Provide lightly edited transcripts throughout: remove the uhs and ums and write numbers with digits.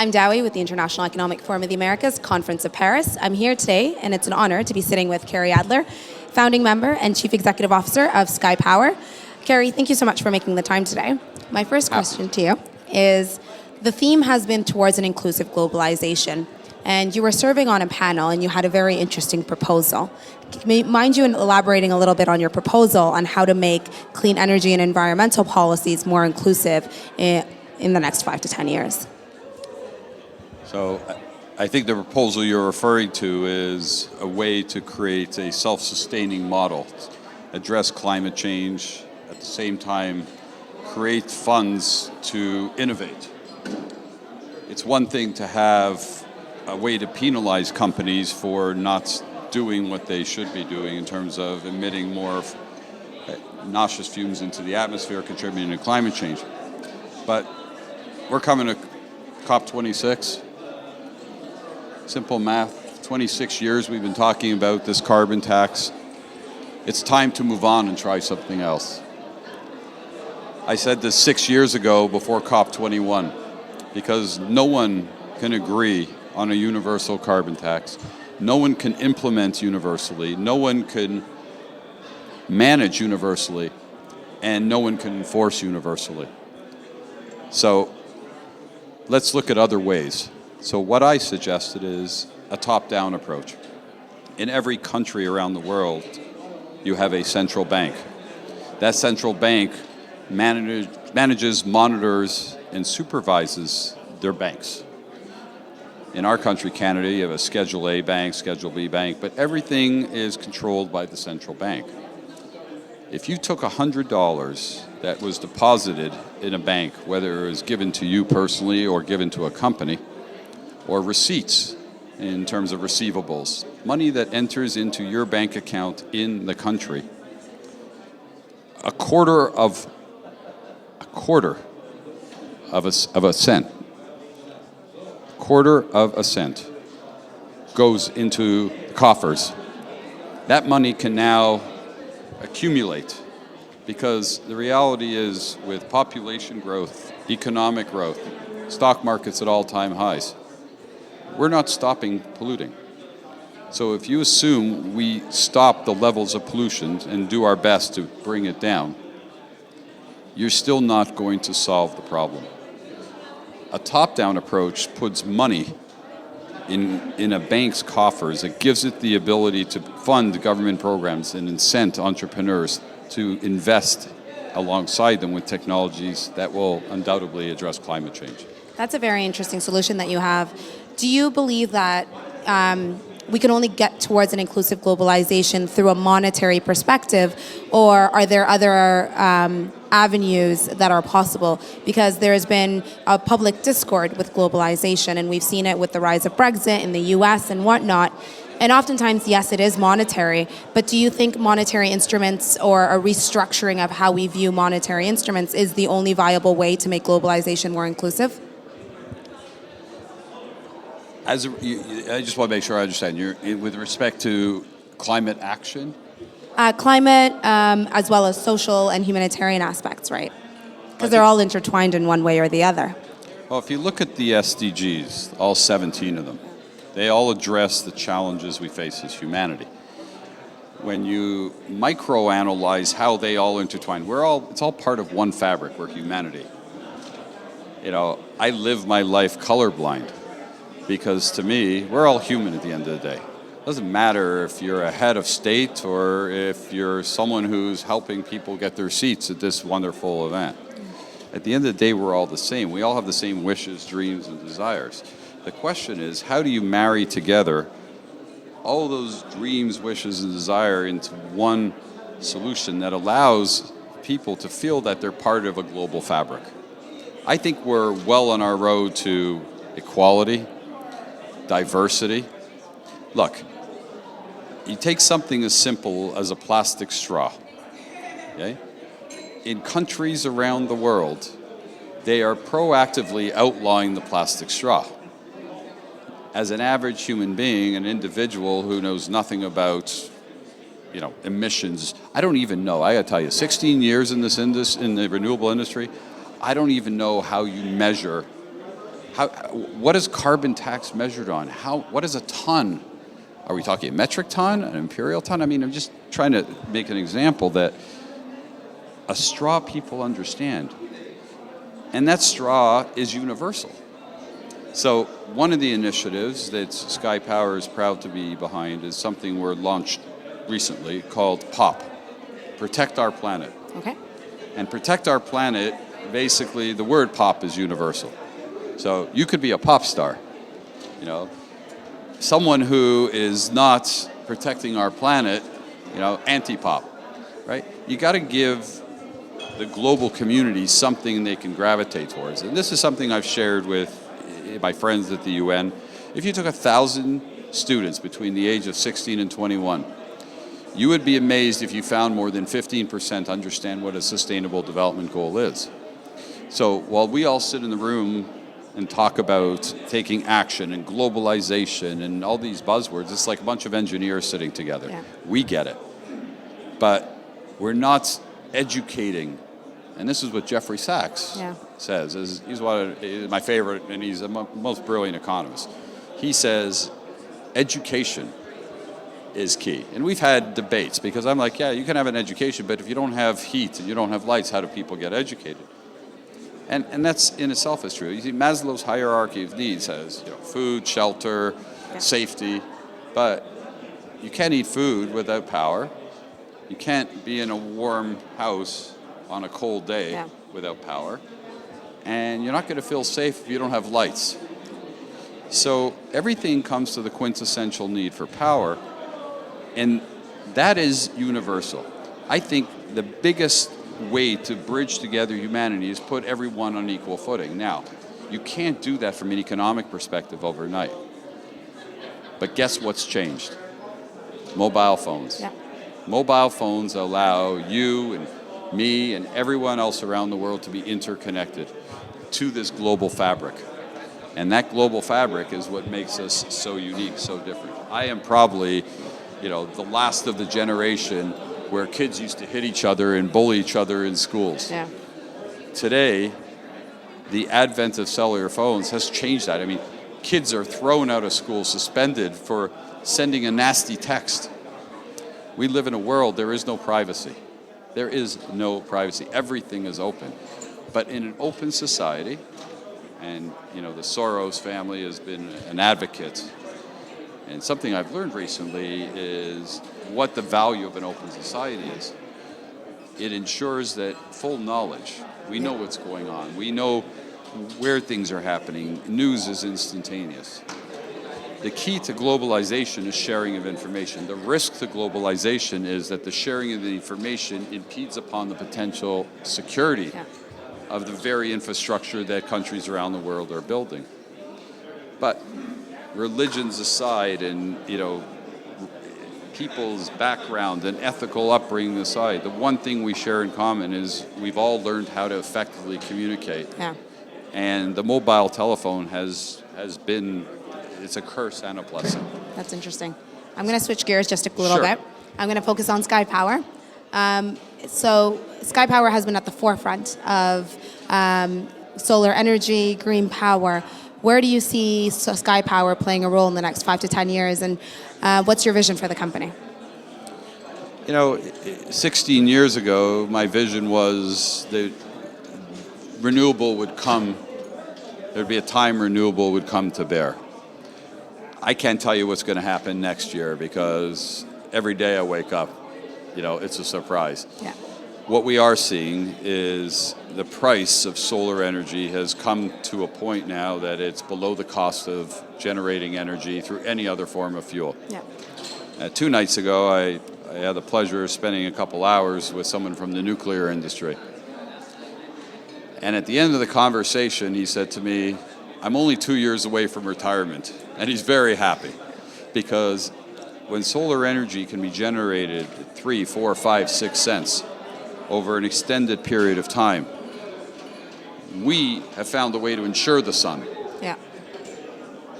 I'm Dowie with the International Economic Forum of the Americas, Conference of Paris. I'm here today, and it's an honor to be sitting with Kerry Adler, founding member and Chief Executive Officer of Skypower. Kerry, thank you so much for making the time today. My first question to you is, the theme has been towards an inclusive globalization, and you were serving on a panel and you had a very interesting proposal. Mind you elaborating a little bit on your proposal on how to make clean energy and environmental policies more inclusive in the next 5 to 10 years? So I think the proposal you're referring to is a way to create a self-sustaining model, address climate change, at the same time create funds to innovate. It's one thing to have a way to penalize companies for not doing what they should be doing in terms of emitting more noxious fumes into the atmosphere, contributing to climate change. But we're coming to COP26. Simple math, 26 years we've been talking about this carbon tax. It's time to move on and try something else. I said this 6 years ago before COP21, because no one can agree on a universal carbon tax. No one can implement universally. No one can manage universally. And no one can enforce universally. So let's look at other ways. So what I suggested is a top-down approach. In every country around the world, you have a central bank. That central bank manages, monitors, and supervises their banks. In our country, Canada, you have a Schedule A bank, Schedule B bank, but everything is controlled by the central bank. If you took $100 that was deposited in a bank, whether it was given to you personally or given to a company, or receipts in terms of receivables, money that enters into your bank account in the country, a quarter of a cent goes into the coffers. That money can now accumulate, because the reality is, with population growth, economic growth, stock markets at all-time highs, we're not stopping polluting. So if you assume we stop the levels of pollution and do our best to bring it down, you're still not going to solve the problem. A top-down approach puts money in a bank's coffers. It gives it the ability to fund government programs and incent entrepreneurs to invest alongside them with technologies that will undoubtedly address climate change. That's a very interesting solution that you have. Do you believe that we can only get towards an inclusive globalization through a monetary perspective, or are there other avenues that are possible? Because there has been a public discord with globalization, and we've seen it with the rise of Brexit in the US and whatnot. And oftentimes, yes, it is monetary, but do you think monetary instruments or a restructuring of how we view monetary instruments is the only viable way to make globalization more inclusive? I just want to make sure I understand. With respect to climate action? Climate, as well as social and humanitarian aspects, right? Because they're all intertwined in one way or the other. Well, if you look at the SDGs, all 17 of them, they all address the challenges we face as humanity. When you microanalyze how they all intertwine, it's all part of one fabric. We're humanity. You know, I live my life colorblind, because to me, we're all human at the end of the day. It doesn't matter if you're a head of state or if you're someone who's helping people get their seats at this wonderful event. At the end of the day, we're all the same. We all have the same wishes, dreams, and desires. The question is, how do you marry together all those dreams, wishes, and desire into one solution that allows people to feel that they're part of a global fabric? I think we're well on our road to equality, diversity. Look, you take something as simple as a plastic straw, okay? In countries around the world, they are proactively outlawing the plastic straw. As an average human being, an individual who knows nothing about, emissions, I don't even know. I gotta tell you, 16 years in the renewable industry, I don't even know how you measure What is carbon tax measured on? What is a ton? Are we talking a metric ton, an imperial ton? I mean, I'm just trying to make an example that a straw people understand. And that straw is universal. So one of the initiatives that Skypower is proud to be behind is something we're launched recently called POP, Protect Our Planet. Okay. And Protect Our Planet, basically the word pop is universal. So you could be a pop star, you know, someone who is not protecting our planet, you know, anti-pop, right? You got to give the global community something they can gravitate towards. And this is something I've shared with my friends at the UN. If you took 1,000 students between the age of 16 and 21, you would be amazed if you found more than 15% understand what a sustainable development goal is. So while we all sit in the room and talk about taking action and globalization and all these buzzwords, it's like a bunch of engineers sitting together. Yeah. We get it. But we're not educating. And this is what Jeffrey Sachs says. He's my favorite, and he's the most brilliant economist. He says, education is key. And we've had debates, because I'm like, yeah, you can have an education, but if you don't have heat and you don't have lights, how do people get educated? And that's in itself is true. You see, Maslow's hierarchy of needs has, you know, food, shelter, safety, but you can't eat food without power. You can't be in a warm house on a cold day without power. And you're not going to feel safe if you don't have lights. So everything comes to the quintessential need for power, and that is universal. I think the biggest way to bridge together humanity is put everyone on equal footing. Now, you can't do that from an economic perspective overnight. But guess what's changed? Mobile phones. Yeah. Mobile phones allow you and me and everyone else around the world to be interconnected to this global fabric. And that global fabric is what makes us so unique, so different. I am probably, you know, the last of the generation where kids used to hit each other and bully each other in schools. Yeah. Today, the advent of cellular phones has changed that. I mean, kids are thrown out of school, suspended for sending a nasty text. We live in a world, there is no privacy. There is no privacy. Everything is open. But in an open society, and you know, the Soros family has been an advocate, and something I've learned recently is what the value of an open society is. It ensures that full knowledge. We know what's going on. We know where things are happening. News is instantaneous. The key to globalization is sharing of information. The risk to globalization is that the sharing of the information impedes upon the potential security of the very infrastructure that countries around the world are building. But religions aside, and you know, people's background and ethical upbringing aside, the one thing we share in common is we've all learned how to effectively communicate. Yeah. And the mobile telephone has been, it's a curse and a blessing. That's interesting. I'm going to switch gears just a little bit. I'm going to focus on Skypower. So Skypower has been at the forefront of solar energy, green power. Where do you see Skypower playing a role in the next 5 to 10 years, and what's your vision for the company? You know, 16 years ago, my vision was that renewable would come, there'd be a time renewable would come to bear. I can't tell you what's going to happen next year, because every day I wake up, you know, it's a surprise. Yeah. What we are seeing is the price of solar energy has come to a point now that it's below the cost of generating energy through any other form of fuel. Yeah. 2 nights ago, I had the pleasure of spending a couple hours with someone from the nuclear industry. And at the end of the conversation, he said to me, I'm only 2 years away from retirement. And he's very happy, because when solar energy can be generated at 3, 4, 5, 6 cents over an extended period of time, we have found a way to insure the sun. Yeah.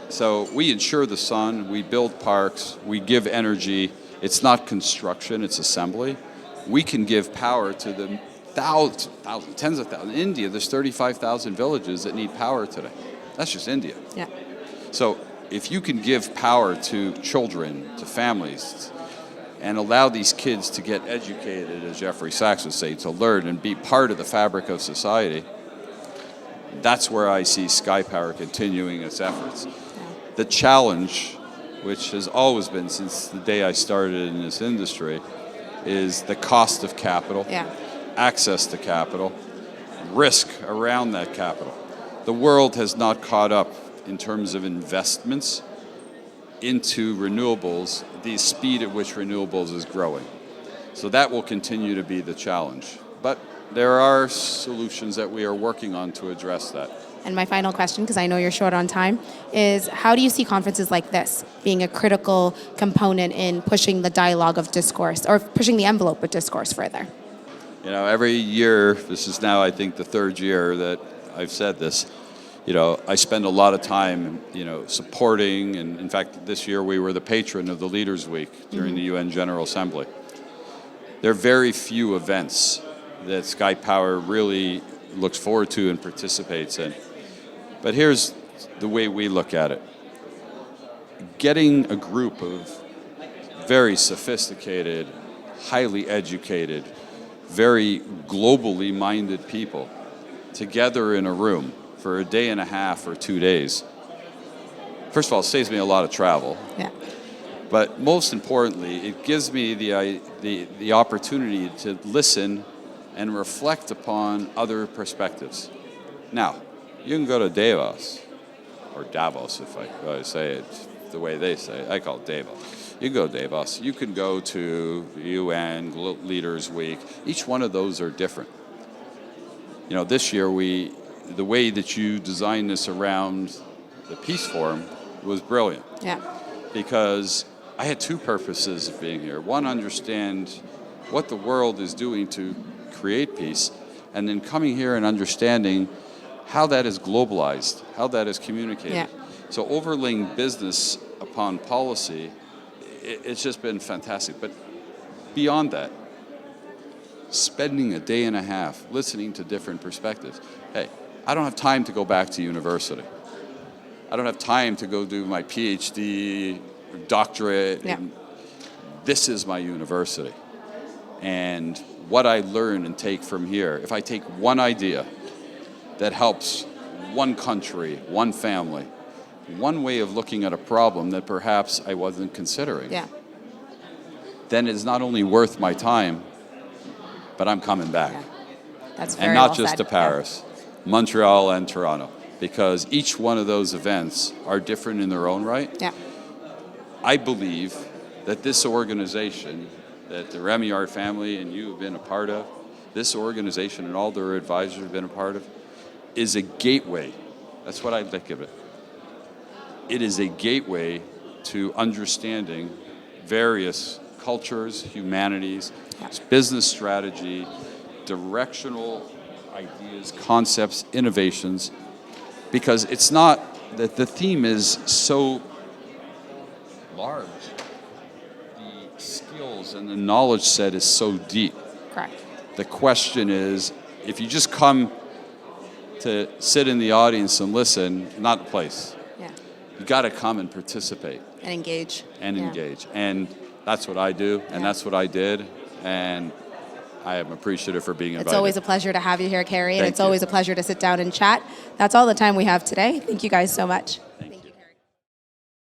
So we insure the sun, we build parks, we give energy. It's not construction, it's assembly. We can give power to the thousands, tens of thousands. In India, there's 35,000 villages that need power today. That's just India. Yeah. So if you can give power to children, to families, and allow these kids to get educated, as Jeffrey Sachs would say, to learn and be part of the fabric of society, that's where I see Skypower continuing its efforts. The challenge, which has always been since the day I started in this industry, is the cost of capital, access to capital, risk around that capital. The world has not caught up in terms of investments into renewables, the speed at which renewables is growing. So that will continue to be the challenge. But there are solutions that we are working on to address that. And my final question, because I know you're short on time, is how do you see conferences like this being a critical component in pushing the dialogue of discourse or pushing the envelope of discourse further? You know, every year, this is now I think the third year that I've said this, I spend a lot of time, supporting, and in fact, this year we were the patron of the Leaders Week during the UN General Assembly. There are very few events that Skypower really looks forward to and participates in. But here's the way we look at it. Getting a group of very sophisticated, highly educated, very globally minded people together in a room for a day and a half or 2 days, first of all, it saves me a lot of travel. Yeah. But most importantly, it gives me the opportunity to listen and reflect upon other perspectives. Now, you can go to Davos, or Davos if I say it the way they say it. I call it Davos. You can go to Davos. You can go to UN Leaders Week. Each one of those are different. This year the way that you designed this around the Peace Forum was brilliant. Yeah. Because I had two purposes of being here. One, understand what the world is doing to create peace, and then coming here and understanding how that is globalized, how that is communicated. Yeah. So overlaying business upon policy, it's just been fantastic. But beyond that, spending a day and a half listening to different perspectives. Hey, I don't have time to go back to university. I don't have time to go do my PhD, doctorate. Yeah. This is my university. And what I learn and take from here, if I take one idea that helps one country, one family, one way of looking at a problem that perhaps I wasn't considering, then it's not only worth my time, but I'm coming back. Yeah. That's very and not well just said. to Paris, Montreal and Toronto, because each one of those events are different in their own right. Yeah. I believe that this organization, that the Remillard family and you have been a part of, this organization and all their advisors have been a part of, is a gateway. That's what I think of it. It is a gateway to understanding various cultures, humanities, business strategy, directional ideas, concepts, innovations, because it's not that the theme is so large. The skills and the knowledge set is so deep. Correct. The question is, if you just come to sit in the audience and listen, not the place. Yeah. You got to come and participate. And engage. Engage. And that's what I do, and that's what I did, and I am appreciative for being invited. It's always a pleasure to have you here, Kerry, and Thank it's you. always a pleasure to sit down and chat. That's all the time we have today. Thank you guys so much.